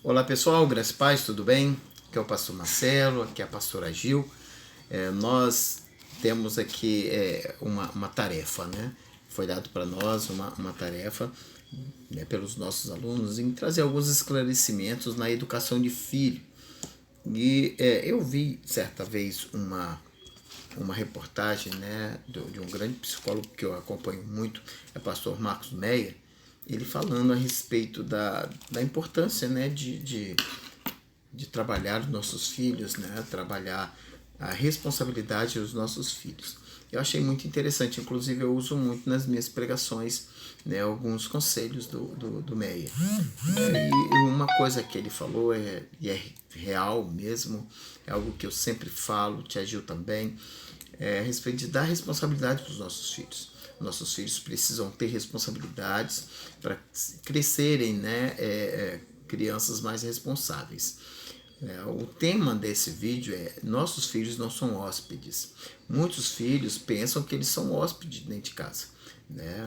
Olá pessoal, graças e paz, tudo bem? Aqui é o pastor Marcelo, aqui é a pastora Gil. Nós temos aqui uma tarefa, né? Foi dado para nós uma tarefa, né, pelos nossos alunos em trazer alguns esclarecimentos na educação de filho. E eu vi certa vez uma reportagem, né, de um grande psicólogo que eu acompanho muito, é o pastor Marcos Meyer, ele falando a respeito da importância, né, de trabalhar os nossos filhos, né, trabalhar a responsabilidade dos nossos filhos. Eu achei muito interessante, inclusive eu uso muito nas minhas pregações, né, alguns conselhos do Meyer. E uma coisa que ele falou e é real mesmo, é algo que eu sempre falo, te agiu também, a respeito de dar responsabilidade para os nossos filhos. Nossos filhos precisam ter responsabilidades para crescerem, né, crianças mais responsáveis. O tema desse vídeo é: nossos filhos não são hóspedes. Muitos filhos pensam que eles são hóspedes dentro de casa, né?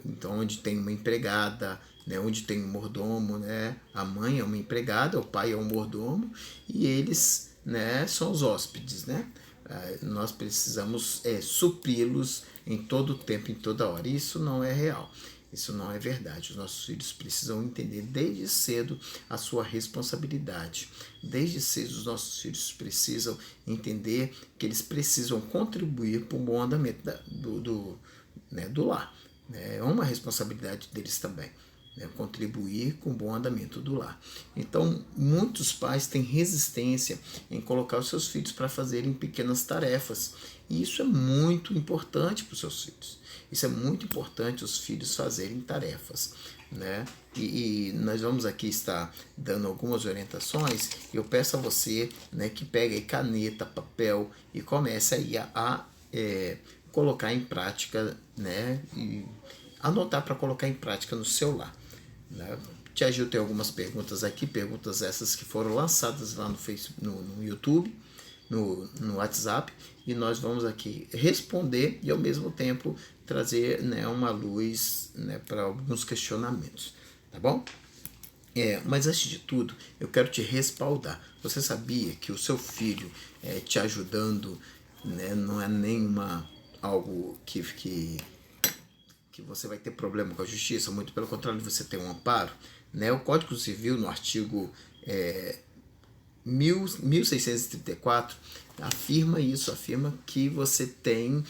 Então, onde tem uma empregada, né? Onde tem um mordomo, né? A mãe é uma empregada, o pai é um mordomo e eles, né, são os hóspedes, né? Nós precisamos supri-los em todo o tempo, em toda hora. Isso não é real. Isso não é verdade. Os nossos filhos precisam entender desde cedo a sua responsabilidade. Desde cedo os nossos filhos precisam entender que eles precisam contribuir para o bom andamento do lar. É uma responsabilidade deles também, né, contribuir com o bom andamento do lar. Então, muitos pais têm resistência em colocar os seus filhos para fazerem pequenas tarefas. E isso é muito importante para os seus filhos. Isso é muito importante, os filhos fazerem tarefas, né? E nós vamos aqui estar dando algumas orientações. Eu peço a você, né, que pegue aí caneta, papel e comece aí a colocar em prática, né? E anotar para colocar em prática no seu lar, né? Tia Gil tem algumas perguntas aqui, perguntas essas que foram lançadas lá no Facebook, no YouTube, no WhatsApp, e nós vamos aqui responder e ao mesmo tempo trazer, né, uma luz, né, para alguns questionamentos, tá bom? Mas antes de tudo, eu quero te respaldar. Você sabia que o seu filho te ajudando, né, não é nenhuma algo que você vai ter problema com a justiça, muito pelo contrário, você tem um amparo, né? O Código Civil, no artigo 1634, afirma isso, afirma que você tem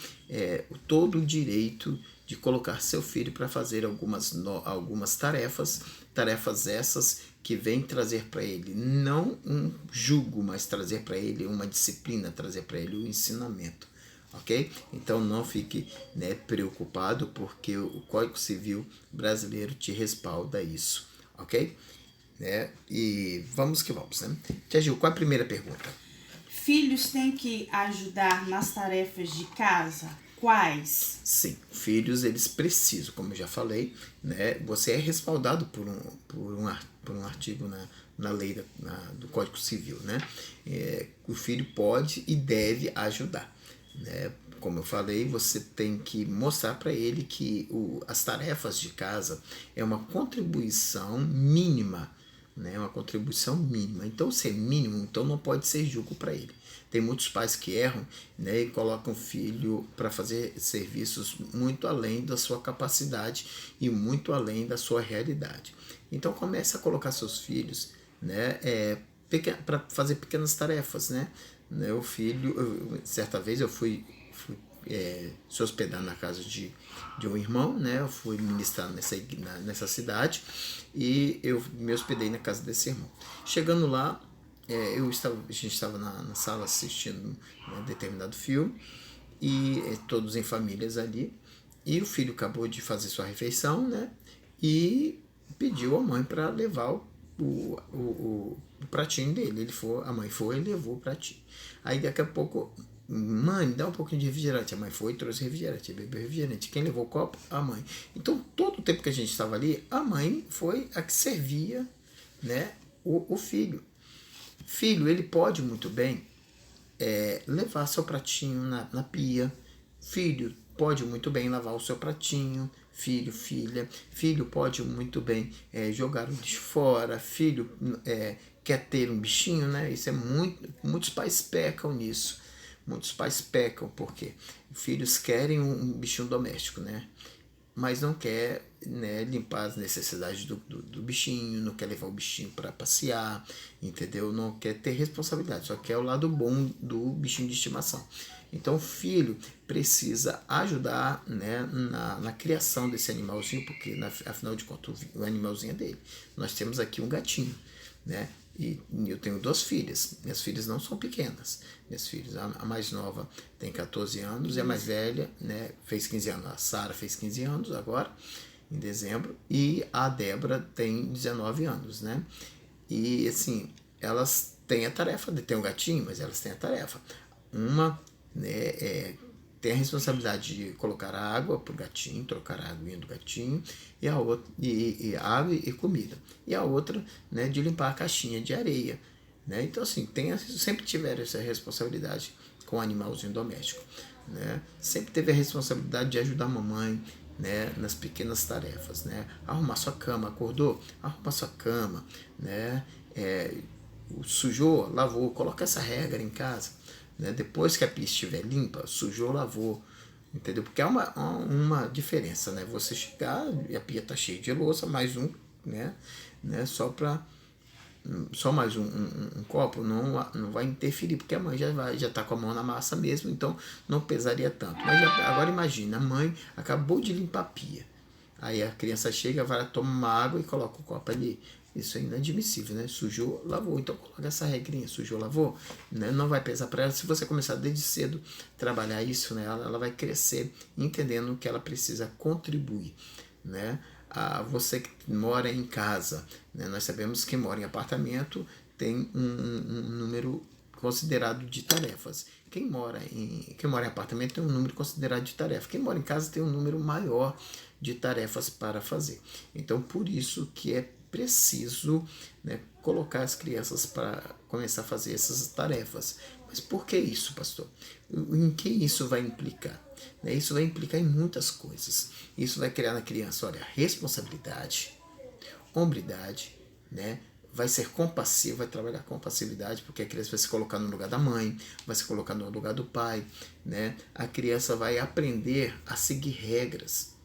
todo o direito de colocar seu filho para fazer algumas tarefas essas que vêm trazer para ele não um jugo, mas trazer para ele uma disciplina, trazer para ele um ensinamento. Ok? Então não fique, né, preocupado, porque o Código Civil brasileiro te respalda isso, ok? E vamos que vamos, né? Tia Gil, qual é a primeira pergunta? Filhos têm que ajudar nas tarefas de casa? Quais? Sim, filhos eles precisam, como eu já falei, né? Você é respaldado por um artigo na lei do Código Civil, né? O filho pode e deve ajudar, né? Como eu falei, você tem que mostrar para ele que as tarefas de casa é uma contribuição mínima, né? Uma contribuição mínima. Então, se é mínimo, então não pode ser julgo para ele. Tem muitos pais que erram, né, e colocam o filho para fazer serviços muito além da sua capacidade e muito além da sua realidade. Então, comece a colocar seus filhos, né, para fazer pequenas tarefas, né? O filho, certa vez eu fui se hospedar na casa de um irmão, né? Eu fui ministrar nessa cidade e eu me hospedei na casa desse irmão. Chegando lá, a gente estava na sala assistindo, né, determinado filme e todos em famílias ali, e o filho acabou de fazer sua refeição, né? E pediu à mãe para levar o pratinho dele. A mãe foi e levou o pratinho. Aí daqui a pouco: mãe, me dá um pouquinho de refrigerante. A mãe foi e trouxe refrigerante, bebeu refrigerante. Quem levou o copo? A mãe. Então, todo o tempo que a gente estava ali, a mãe foi a que servia, né, o filho. Filho, ele pode muito bem levar seu pratinho na pia. Filho pode muito bem lavar o seu pratinho, filho, filha. Filho pode muito bem jogar o lixo fora. Filho quer ter um bichinho, né? Isso é muitos pais pecam nisso. Muitos pais pecam porque filhos querem um bichinho doméstico, né? Mas não quer, né, limpar as necessidades do bichinho, não quer levar o bichinho para passear, entendeu? Não quer ter responsabilidade, só quer o lado bom do bichinho de estimação. Então o filho precisa ajudar, né, na criação desse animalzinho, porque afinal de contas o animalzinho é dele. Nós temos aqui um gatinho, né? E eu tenho 2 filhas. Minhas filhas não são pequenas. Minhas filhas, a mais nova tem 14 anos e a mais velha, né, fez 15 anos. A Sara fez 15 anos agora, em dezembro, e a Débora tem 19 anos, né? E assim, elas têm a tarefa de ter um gatinho, mas elas têm a tarefa. Uma, né, tem a responsabilidade de colocar água pro gatinho, trocar a aguinha do gatinho, e a outra, e água e comida. E a outra, né, de limpar a caixinha de areia, né? Então assim, sempre tiveram essa responsabilidade com o animalzinho doméstico, né? Sempre teve a responsabilidade de ajudar a mamãe, né, nas pequenas tarefas, né? Arrumar sua cama, acordou? Arruma sua cama, né? Sujou, lavou, coloca essa regra em casa, né? Depois que a pia estiver limpa, sujou, lavou, entendeu? Porque há uma diferença, né? Você chegar e a pia tá cheia de louça, mais um, né? Só mais um copo não vai interferir, porque a mãe já tá com a mão na massa mesmo, então não pesaria tanto. Mas agora imagina, a mãe acabou de limpar a pia, aí a criança chega, vai lá, toma uma água e coloca o copo ali. Isso é inadmissível, né? Sujou, lavou. Então coloca essa regrinha, sujou, lavou, né? Não vai pesar para ela. Se você começar desde cedo trabalhar isso nela, ela vai crescer entendendo que ela precisa contribuir, né? Você que mora em casa, né? Nós sabemos que mora em apartamento tem um número considerado de tarefas. Quem mora em apartamento tem um número considerado de tarefas. Quem mora em casa tem um número maior de tarefas para fazer. Então, por isso que é preciso, né, colocar as crianças para começar a fazer essas tarefas. Mas por que isso, pastor? Em que isso vai implicar? Isso vai implicar em muitas coisas. Isso vai criar na criança, olha, responsabilidade, hombridade, né? Vai ser compassivo, vai trabalhar com passividade, porque a criança vai se colocar no lugar da mãe, vai se colocar no lugar do pai, né? A criança vai aprender a seguir regras.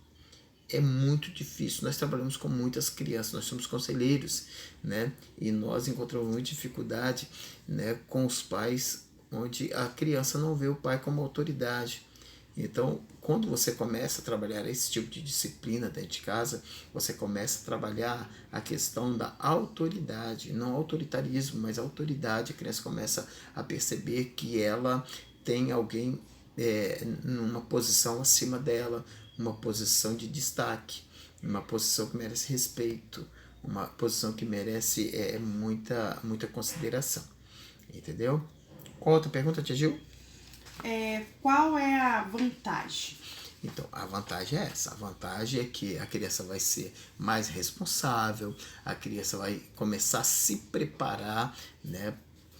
É muito difícil. Nós trabalhamos com muitas crianças, nós somos conselheiros, né? E nós encontramos muita dificuldade, né, com os pais, onde a criança não vê o pai como autoridade. Então, quando você começa a trabalhar esse tipo de disciplina dentro de casa, você começa a trabalhar a questão da autoridade, não autoritarismo, mas autoridade. A criança começa a perceber que ela tem alguém numa posição acima dela, uma posição de destaque, uma posição que merece respeito, uma posição que merece muita consideração. Entendeu? Qual outra pergunta, Tia Gil? Qual é a vantagem? Então, a vantagem é essa. A vantagem é que a criança vai ser mais responsável, a criança vai começar a se preparar, né,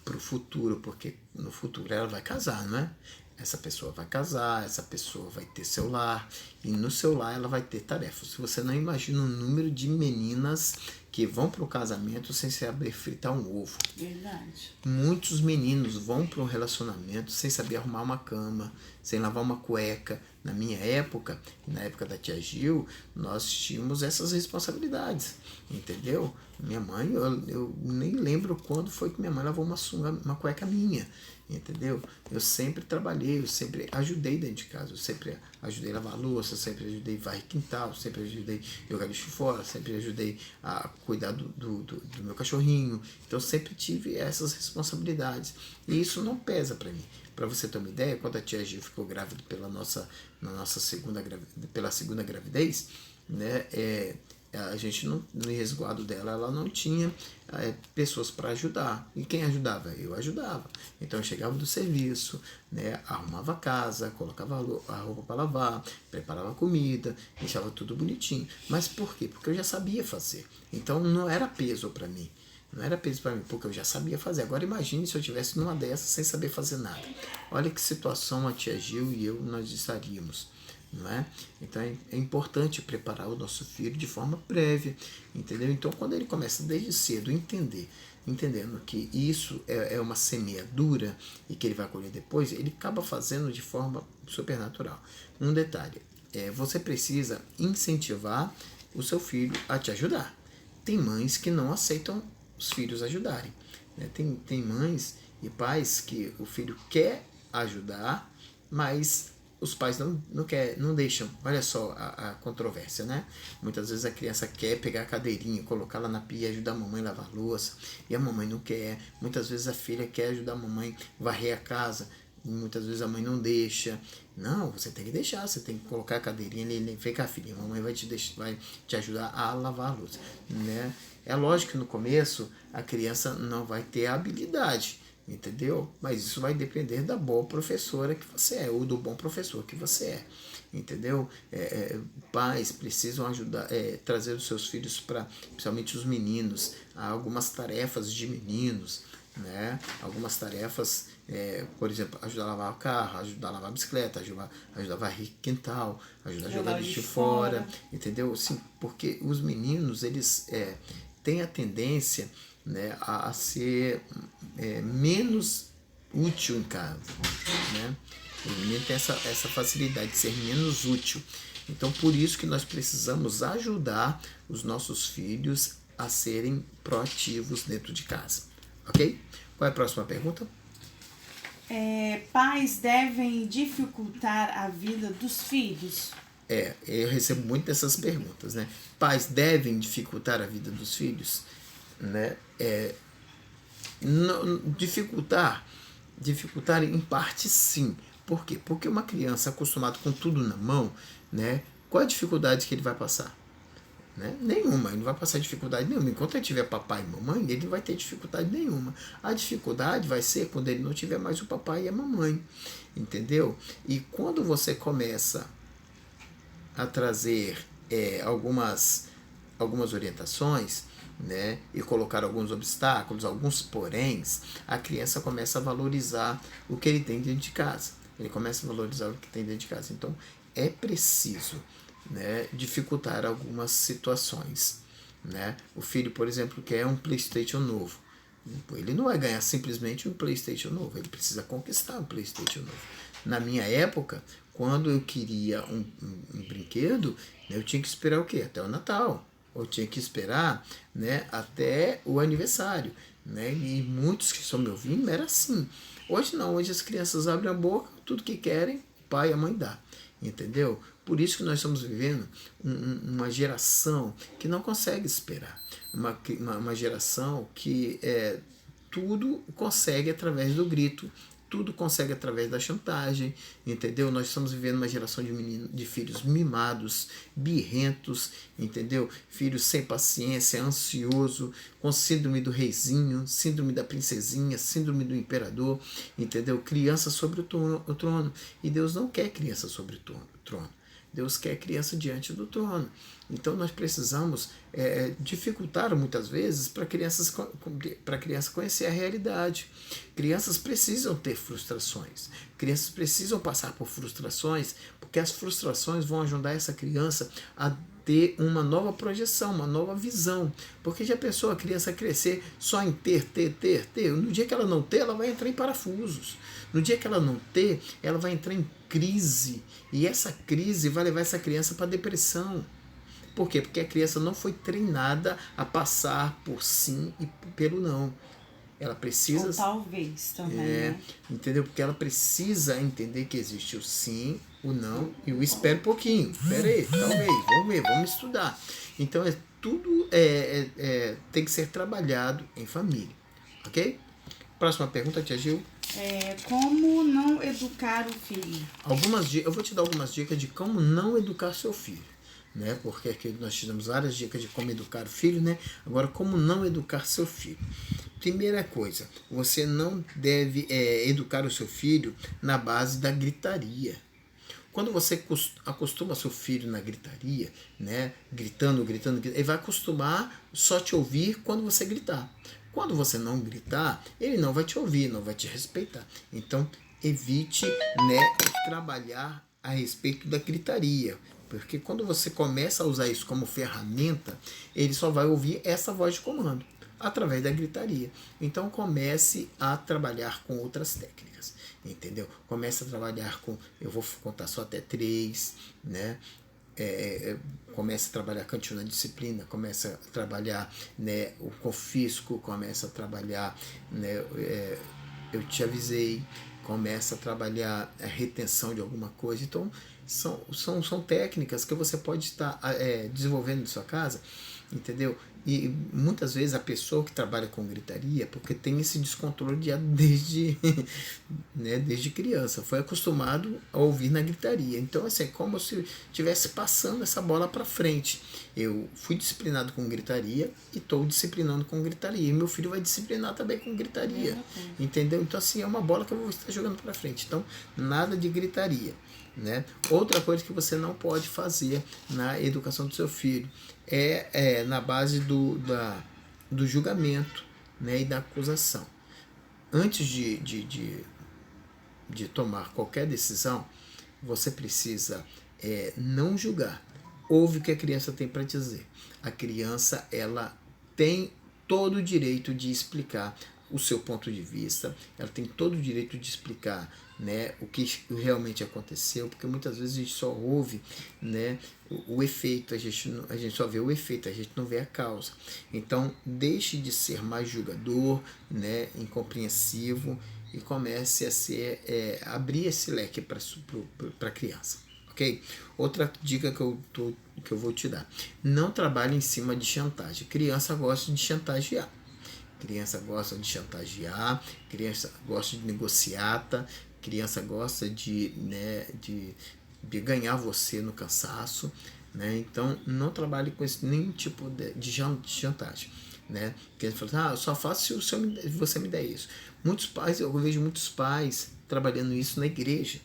para o futuro, porque no futuro ela vai casar, não é? Essa pessoa vai casar, essa pessoa vai ter seu lar, e no seu lar ela vai ter tarefas. Você não imagina o número de meninas que vão para o casamento sem saber fritar um ovo. Verdade. Muitos meninos vão para um relacionamento sem saber arrumar uma cama, sem lavar uma cueca. Na minha época, na época da tia Gil, nós tínhamos essas responsabilidades, entendeu? Minha mãe, eu nem lembro quando foi que minha mãe lavou uma cueca minha, entendeu? Eu sempre trabalhei, eu sempre ajudei dentro de casa, eu sempre ajudei a lavar a louça, sempre ajudei a varrer quintal, sempre ajudei a jogar lixo fora, sempre ajudei a cuidar do meu cachorrinho. Então sempre tive essas responsabilidades e isso não pesa para mim. Para você ter uma ideia, quando a tia Gil ficou grávida pela segunda gravidez, né, a gente no resguardo dela, ela não tinha pessoas para ajudar. E quem ajudava? Eu ajudava. Então eu chegava do serviço, né, arrumava a casa, colocava a roupa para lavar, preparava a comida, deixava tudo bonitinho. Mas por quê? Porque eu já sabia fazer. Então não era peso para mim. Não era peso para mim, porque eu já sabia fazer. Agora imagine se eu estivesse numa dessas sem saber fazer nada. Olha que situação a tia Gil e eu nós estaríamos, não é? Então é importante preparar o nosso filho de forma prévia, entendeu? Então quando ele começa desde cedo entendendo que isso é uma semeadura e que ele vai colher depois, ele acaba fazendo de forma supernatural. Um detalhe, você precisa incentivar o seu filho a te ajudar. Tem mães que não aceitam os filhos ajudarem, né? Tem mães e pais que o filho quer ajudar, mas os pais não deixam. Olha só a controvérsia, né? Muitas vezes a criança quer pegar a cadeirinha, colocar lá na pia e ajudar a mamãe a lavar a louça, e a mamãe não quer. Muitas vezes a filha quer ajudar a mamãe a varrer a casa, e muitas vezes a mãe não deixa. Não, você tem que deixar, você tem que colocar a cadeirinha ali, vem cá, filha, a mamãe vai te ajudar a lavar a louça, né? É lógico que no começo a criança não vai ter a habilidade, entendeu? Mas isso vai depender da boa professora que você é, ou do bom professor que você é, entendeu? Pais precisam ajudar, trazer os seus filhos para, principalmente os meninos, a algumas tarefas de meninos, né? Algumas tarefas, por exemplo, ajudar a lavar o carro, ajudar a lavar a bicicleta, ajudar a varrer quintal, ajudar a jogar lixo fora, entendeu? Sim, porque os meninos, eles têm a tendência, né, a ser menos útil em casa, né? O menino tem essa facilidade de ser menos útil. Então, por isso que nós precisamos ajudar os nossos filhos a serem proativos dentro de casa, ok? Qual é a próxima pergunta? Pais devem dificultar a vida dos filhos? Eu recebo muito dessas perguntas, né? Pais devem dificultar a vida dos filhos, né? Dificultar em parte sim. Por quê? Porque uma criança acostumada com tudo na mão, né? Qual a dificuldade que ele vai passar? Né? Nenhuma, ele não vai passar dificuldade nenhuma. Enquanto ele tiver papai e mamãe, ele não vai ter dificuldade nenhuma. A dificuldade vai ser quando ele não tiver mais o papai e a mamãe, entendeu? E quando você começa a trazer algumas orientações, né, e colocar alguns obstáculos, alguns poréns, a criança começa a valorizar o que ele tem dentro de casa. Ele começa a valorizar o que tem dentro de casa. Então, é preciso, né, dificultar algumas situações, né? O filho, por exemplo, quer um PlayStation novo. Ele não vai ganhar simplesmente um PlayStation novo, ele precisa conquistar um PlayStation novo. Na minha época, quando eu queria um brinquedo, eu tinha que esperar o quê? Até o Natal. Ou tinha que esperar, né, até o aniversário, né? E muitos que estão me ouvindo era assim. Hoje não, hoje as crianças abrem a boca, tudo que querem, o pai e a mãe dá, entendeu? Por isso que nós estamos vivendo uma geração que não consegue esperar, uma geração que tudo consegue através do grito, tudo consegue através da chantagem, entendeu? Nós estamos vivendo uma geração de filhos mimados, birrentos, entendeu? Filhos sem paciência, ansioso, com síndrome do reizinho, síndrome da princesinha, síndrome do imperador, entendeu? Criança sobre o trono. E Deus não quer criança sobre o trono. Deus quer criança diante do trono. Então nós precisamos dificultar muitas vezes para a criança conhecer a realidade. Crianças precisam ter frustrações. Crianças precisam passar por frustrações, porque as frustrações vão ajudar essa criança a ter uma nova projeção, uma nova visão. Porque já pensou a criança crescer só em ter? No dia que ela não ter, ela vai entrar em parafusos. No dia que ela não ter, ela vai entrar em crise. E essa crise vai levar essa criança para depressão. Por quê? Porque a criança não foi treinada a passar por sim e pelo não. Ela precisa... Ou talvez também, né? Entendeu? Porque ela precisa entender que existe o sim, o não e o espera um pouquinho. Espera aí, talvez, vamos ver, vamos estudar. Então, tudo tem que ser trabalhado em família. Ok? Próxima pergunta, tia Gil. Como não educar o filho? Eu vou te dar algumas dicas de como não educar seu filho, né? Porque aqui nós tivemos várias dicas de como educar o filho, né? Agora, como não educar seu filho. Primeira coisa, você não deve educar o seu filho na base da gritaria. Quando você acostuma seu filho na gritaria, né, gritando, ele vai acostumar só te ouvir quando você gritar. Quando você não gritar, ele não vai te ouvir, não vai te respeitar. Então, evite, né, trabalhar a respeito da gritaria. Porque quando você começa a usar isso como ferramenta, ele só vai ouvir essa voz de comando, através da gritaria. Então comece a trabalhar com outras técnicas, entendeu? Comece a trabalhar com, eu vou contar só até 3, né? Começa a trabalhar cantinho na disciplina, começa a trabalhar, né, o confisco, começa a trabalhar, né, eu te avisei, começa a trabalhar a retenção de alguma coisa. Então são técnicas que você pode estar desenvolvendo em sua casa, entendeu? E muitas vezes a pessoa que trabalha com gritaria, porque tem esse descontrole desde, né, desde criança, foi acostumado a ouvir na gritaria. Então, assim, é como se estivesse passando essa bola para frente. Eu fui disciplinado com gritaria e estou disciplinando com gritaria. E meu filho vai disciplinar também com gritaria. Entendeu? Então, assim, é uma bola que eu vou estar jogando para frente. Então, nada de gritaria. Né? Outra coisa que você não pode fazer na educação do seu filho é na base do julgamento, né, e da acusação. Antes de tomar qualquer decisão, você precisa não julgar. Ouve o que a criança tem para dizer. A criança, ela tem todo o direito de explicar o seu ponto de vista, ela tem todo o direito de explicar, né, o que realmente aconteceu, porque muitas vezes a gente só ouve, né, o efeito, a gente só vê o efeito, a gente não vê a causa. Então, deixe de ser mais julgador, né, incompreensivo, e comece a abrir esse leque para a criança. Okay? Outra dica que eu vou te dar: não trabalhe em cima de chantagem. Criança gosta de chantagear. Criança gosta de chantagear, criança gosta de negociata, criança gosta de ganhar você no cansaço, né? Então não trabalhe com nenhum tipo de chantagem, né? Porque ele fala, eu só faço se você me der isso. Muitos pais, eu vejo muitos pais trabalhando isso na igreja,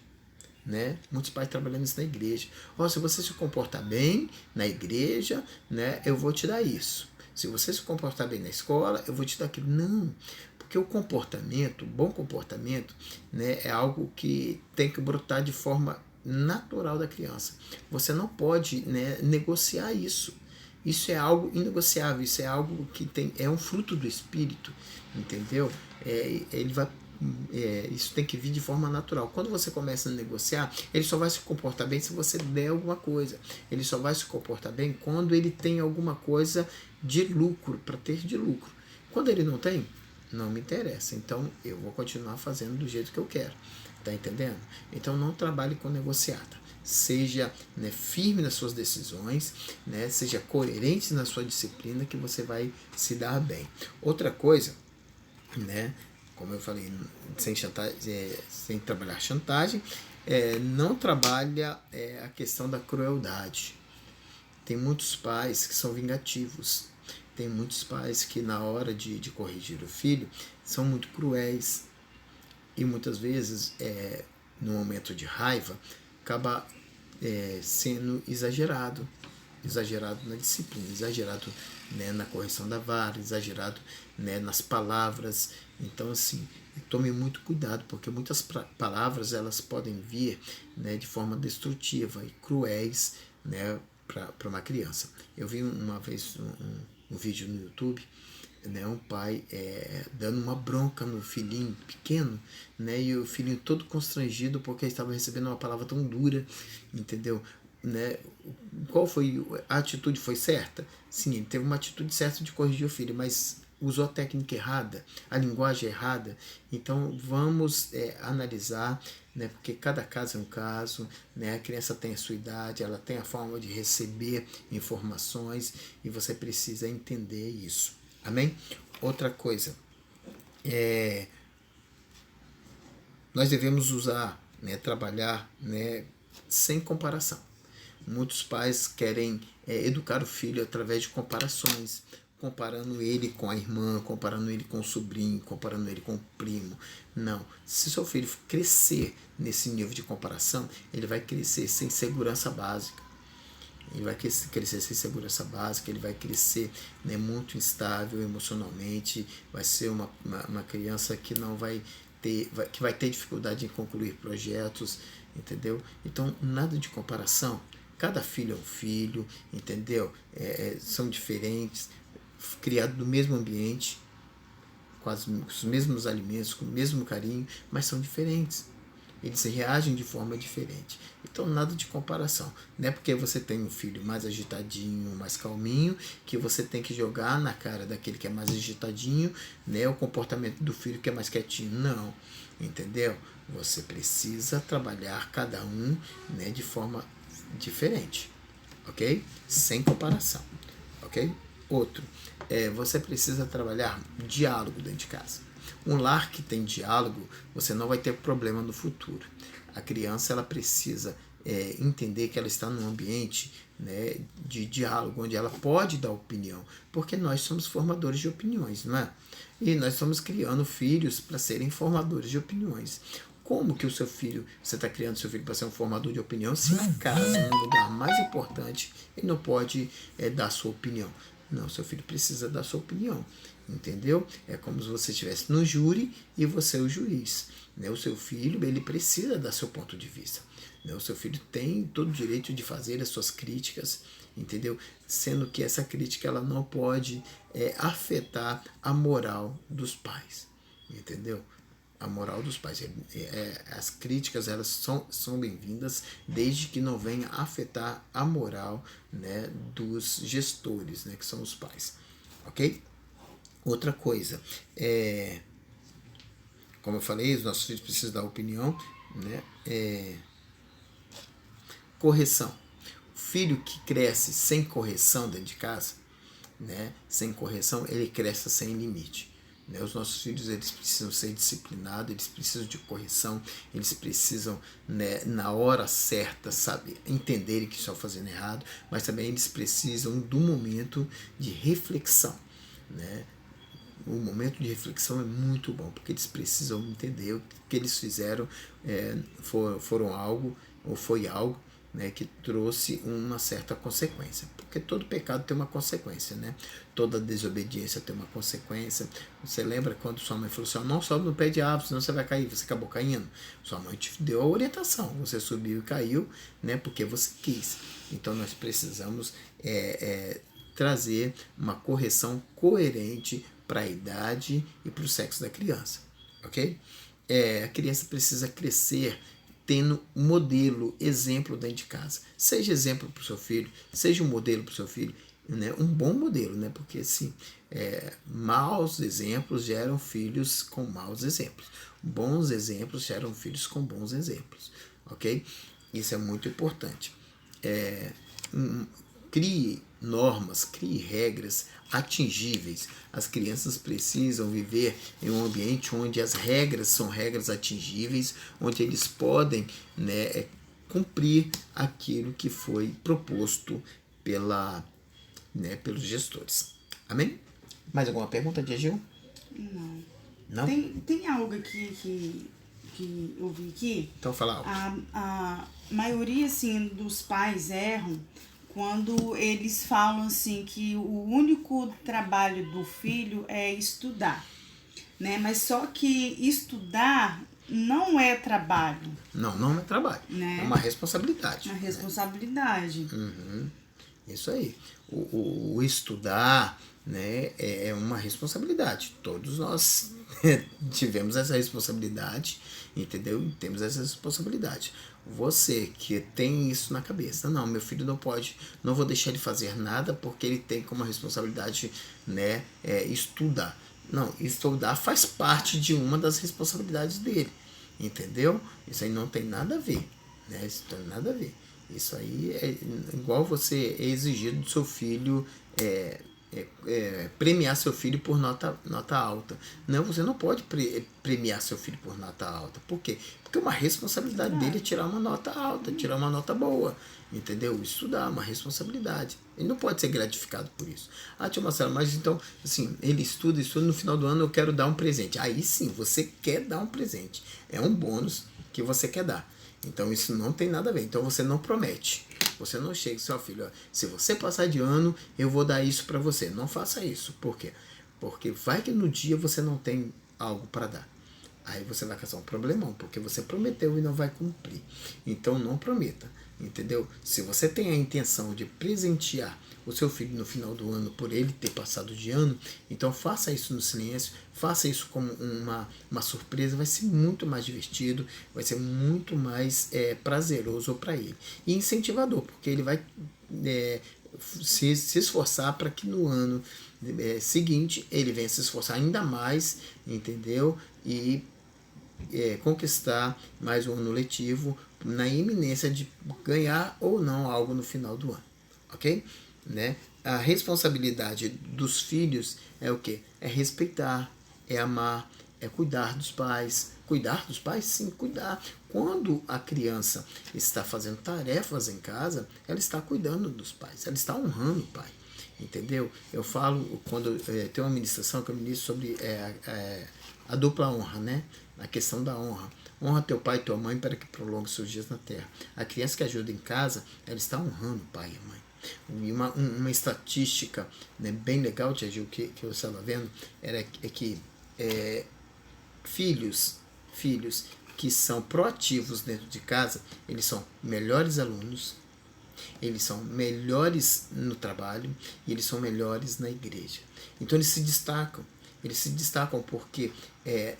né? Muitos pais trabalhando isso na igreja. Se você se comportar bem na igreja, né, eu vou te dar isso. Se você se comportar bem na escola, eu vou te dar aquilo. Não, porque o bom comportamento, né, é algo que tem que brotar de forma natural da criança. Você não pode, né, negociar isso. Isso é algo inegociável, isso é algo que é um fruto do Espírito, entendeu? Ele vai isso tem que vir de forma natural. Quando você começa a negociar, ele só vai se comportar bem se você der alguma coisa. Ele só vai se comportar bem quando ele tem alguma coisa de lucro, para ter de lucro. Quando ele não tem, não me interessa. Então eu vou continuar fazendo do jeito que eu quero. Tá entendendo? Então não trabalhe com negociata. Seja, né, firme nas suas decisões, né, seja coerente na sua disciplina, que você vai se dar bem. Outra coisa, né, como eu falei, sem trabalhar chantagem, não trabalha a questão da crueldade. Tem muitos pais que são vingativos. Tem muitos pais que, na hora de corrigir o filho, são muito cruéis. E muitas vezes, no momento de raiva, acaba sendo exagerado na disciplina, exagerado, né, na correção da vara, exagerado, né, nas palavras. Então, assim, tome muito cuidado, porque muitas palavras elas podem vir, né, de forma destrutiva e cruéis, né, para uma criança. Eu vi uma vez um vídeo no YouTube, né, um pai dando uma bronca no filhinho pequeno, né, e o filhinho todo constrangido porque estava recebendo uma palavra tão dura, entendeu? Né? Qual foi a atitude? Foi certa? Sim, ele teve uma atitude certa de corrigir o filho, mas usou a técnica errada, a linguagem errada. Então vamos analisar, né, porque cada caso é um caso, né, a criança tem a sua idade, ela tem a forma de receber informações e você precisa entender isso. Amém? Outra coisa, nós devemos usar, né, trabalhar, né, sem comparação. Muitos pais querem educar o filho através de comparações, comparando ele com a irmã, comparando ele com o sobrinho, comparando ele com o primo. Não. Se seu filho crescer nesse nível de comparação, ele vai crescer sem segurança básica. Ele vai crescer sem segurança básica, ele vai crescer, né, muito instável emocionalmente, vai ser uma criança que não vai ter, que vai ter dificuldade em concluir projetos, entendeu? Então, nada de comparação. Cada filho é um filho, entendeu? São diferentes, criados no mesmo ambiente, com os mesmos alimentos, com o mesmo carinho, mas são diferentes. Eles reagem de forma diferente. Então, nada de comparação. Não é porque você tem um filho mais agitadinho, mais calminho, que você tem que jogar na cara daquele que é mais agitadinho, né, o comportamento do filho que é mais quietinho. Não, entendeu? Você precisa trabalhar cada um, né, de forma diferente, ok? Sem comparação, ok? Outro, você precisa trabalhar diálogo dentro de casa. Um lar que tem diálogo, você não vai ter problema no futuro. A criança, ela precisa entender que ela está num ambiente, né, de diálogo, onde ela pode dar opinião, porque nós somos formadores de opiniões, não é? E nós estamos criando filhos para serem formadores de opiniões. Como que você está criando seu filho para ser um formador de opinião, se na casa, no lugar mais importante, ele não pode dar sua opinião? Não, seu filho precisa dar sua opinião, entendeu? É como se você estivesse no júri e você é o juiz, né? O seu filho, ele precisa dar seu ponto de vista, né? O seu filho tem todo o direito de fazer as suas críticas, entendeu? Sendo que essa crítica, ela não pode afetar a moral dos pais, entendeu? A moral dos pais. As críticas, elas são bem-vindas, desde que não venha afetar a moral, né, dos gestores, né, que são os pais, ok? Outra coisa, como eu falei, os nossos filhos precisam dar opinião, né? Correção. O filho que cresce sem correção dentro de casa, né, sem correção, ele cresce sem limite. Os nossos filhos, eles precisam ser disciplinados, eles precisam de correção, eles precisam, né, na hora certa, sabe, entenderem que estão fazendo errado, mas também eles precisam do momento de reflexão, né? O momento de reflexão é muito bom, porque eles precisam entender o que eles fizeram, foram algo, ou foi algo, né, que trouxe uma certa consequência, porque todo pecado tem uma consequência, né? Toda desobediência tem uma consequência. Você lembra quando sua mãe falou assim: não sobe no pé de árvore, senão você vai cair? Você acabou caindo. Sua mãe te deu a orientação, você subiu e caiu, né, porque você quis. Então nós precisamos trazer uma correção coerente para a idade e para o sexo da criança, ok? A criança precisa crescer tendo modelo, exemplo dentro de casa. Seja exemplo para o seu filho, seja um modelo para o seu filho, né? Um bom modelo, né? Porque assim, maus exemplos geram filhos com maus exemplos. Bons exemplos geram filhos com bons exemplos, ok? Isso é muito importante. Crie normas, crie regras atingíveis. As crianças precisam viver em um ambiente onde as regras são regras atingíveis, onde eles podem, né, cumprir aquilo que foi proposto pelos gestores. Amém? Mais alguma pergunta, Diegil? Não. Não? Tem algo aqui que eu vi aqui. Então fala alto. A maioria, assim, dos pais erram quando eles falam assim que o único trabalho do filho é estudar, né? Mas só que estudar não é trabalho. Não é trabalho, né? É uma responsabilidade. Uma responsabilidade. Né? Uhum. Isso aí. O estudar, né, é uma responsabilidade. Todos nós tivemos essa responsabilidade, entendeu? Temos essa responsabilidade. Você que tem isso na cabeça: não, meu filho não pode, não vou deixar ele fazer nada porque ele tem como responsabilidade, né, estudar. Não, estudar faz parte de uma das responsabilidades dele, entendeu? Isso aí não tem nada a ver, né? Isso não tem nada a ver. Isso aí é igual você exigir do seu filho premiar seu filho por nota alta. Não, você não pode premiar seu filho por nota alta. Por quê? Porque uma responsabilidade dele é tirar uma nota alta, tirar uma nota boa. Entendeu? Estudar é uma responsabilidade. Ele não pode ser gratificado por isso. Tia Marcela, mas então, assim, ele estuda, no final do ano eu quero dar um presente. Aí sim, você quer dar um presente. É um bônus que você quer dar. Então isso não tem nada a ver. Então você não promete. Você não chega e seu filho: se você passar de ano, eu vou dar isso para você. Não faça isso. Por quê? Porque vai que no dia você não tem algo para dar. Aí você vai causar um problemão, porque você prometeu e não vai cumprir. Então não prometa, entendeu? Se você tem a intenção de presentear o seu filho no final do ano por ele ter passado de ano, então faça isso no silêncio, faça isso como uma surpresa, vai ser muito mais divertido, vai ser muito mais prazeroso para ele. E incentivador, porque ele vai se esforçar para que no ano seguinte ele venha se esforçar ainda mais, entendeu? E conquistar mais um ano letivo na iminência de ganhar ou não algo no final do ano, ok? Né? A responsabilidade dos filhos é o quê? É respeitar, é amar, é cuidar dos pais. Cuidar dos pais? Sim, cuidar. Quando a criança está fazendo tarefas em casa, ela está cuidando dos pais, ela está honrando o pai. Entendeu? Eu falo, quando tem uma ministração que eu ministro sobre a dupla honra, né? A questão da honra. Honra teu pai e tua mãe para que prolongue seus dias na terra. A criança que ajuda em casa, ela está honrando o pai e a mãe. E uma estatística, né, bem legal, Tia Gil, que eu estava vendo, é que filhos que são proativos dentro de casa, eles são melhores alunos, eles são melhores no trabalho e eles são melhores na igreja. Então eles se destacam. Eles se destacam porque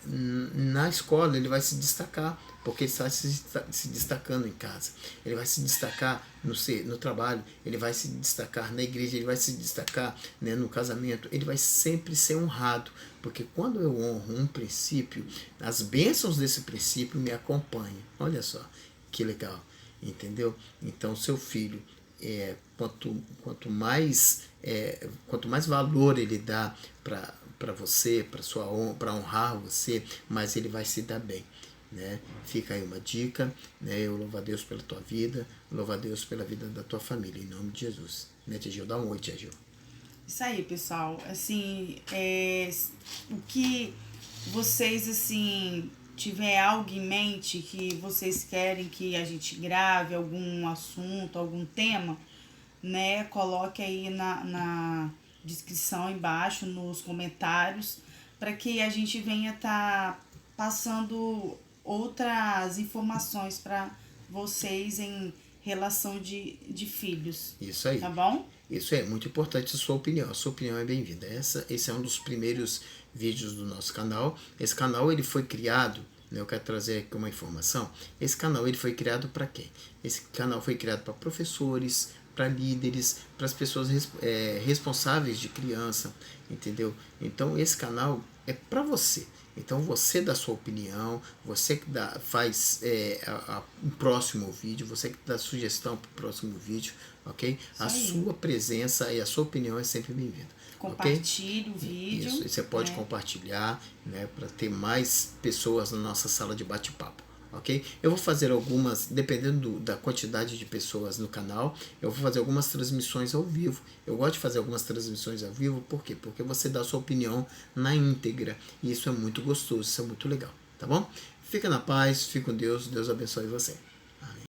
na escola ele vai se destacar, porque ele está se destacando em casa. Ele vai se destacar no trabalho, ele vai se destacar na igreja, ele vai se destacar, né, no casamento. Ele vai sempre ser honrado, porque quando eu honro um princípio, as bênçãos desse princípio me acompanham. Olha só, que legal, entendeu? Então, seu filho, quanto mais valor ele dá para você, para honrar você, mas ele vai se dar bem, né? Fica aí uma dica, né? Eu louvo a Deus pela tua vida, louvo a Deus pela vida da tua família, em nome de Jesus, né, Tia Gil? Dá um oi, Tia Gil. Isso aí, pessoal. Assim, o que vocês, assim, tiver algo em mente que vocês querem que a gente grave, algum assunto, algum tema, né? Coloque aí na descrição embaixo, nos comentários, para que a gente venha estar passando outras informações para vocês em relação de filhos. Isso aí. Tá bom? Isso é muito importante, a sua opinião. A sua opinião é bem-vinda. Esse é um dos primeiros vídeos do nosso canal. Esse canal ele foi criado, né, eu quero trazer aqui uma informação. Esse canal ele foi criado para quem? Esse canal foi criado para professores, para líderes, para as pessoas responsáveis de criança, entendeu? Então esse canal é para você. Então você dá sua opinião, você que faz o próximo vídeo, você que dá sugestão para o próximo vídeo, ok? A sua presença e a sua opinião é sempre bem-vinda. Compartilhe o vídeo. Isso, e você pode compartilhar, né, para ter mais pessoas na nossa sala de bate-papo. Ok? Eu vou fazer algumas, dependendo da quantidade de pessoas no canal, eu vou fazer algumas transmissões ao vivo. Eu gosto de fazer algumas transmissões ao vivo, por quê? Porque você dá a sua opinião na íntegra, e isso é muito gostoso, isso é muito legal, tá bom? Fica na paz, fique com Deus, Deus abençoe você.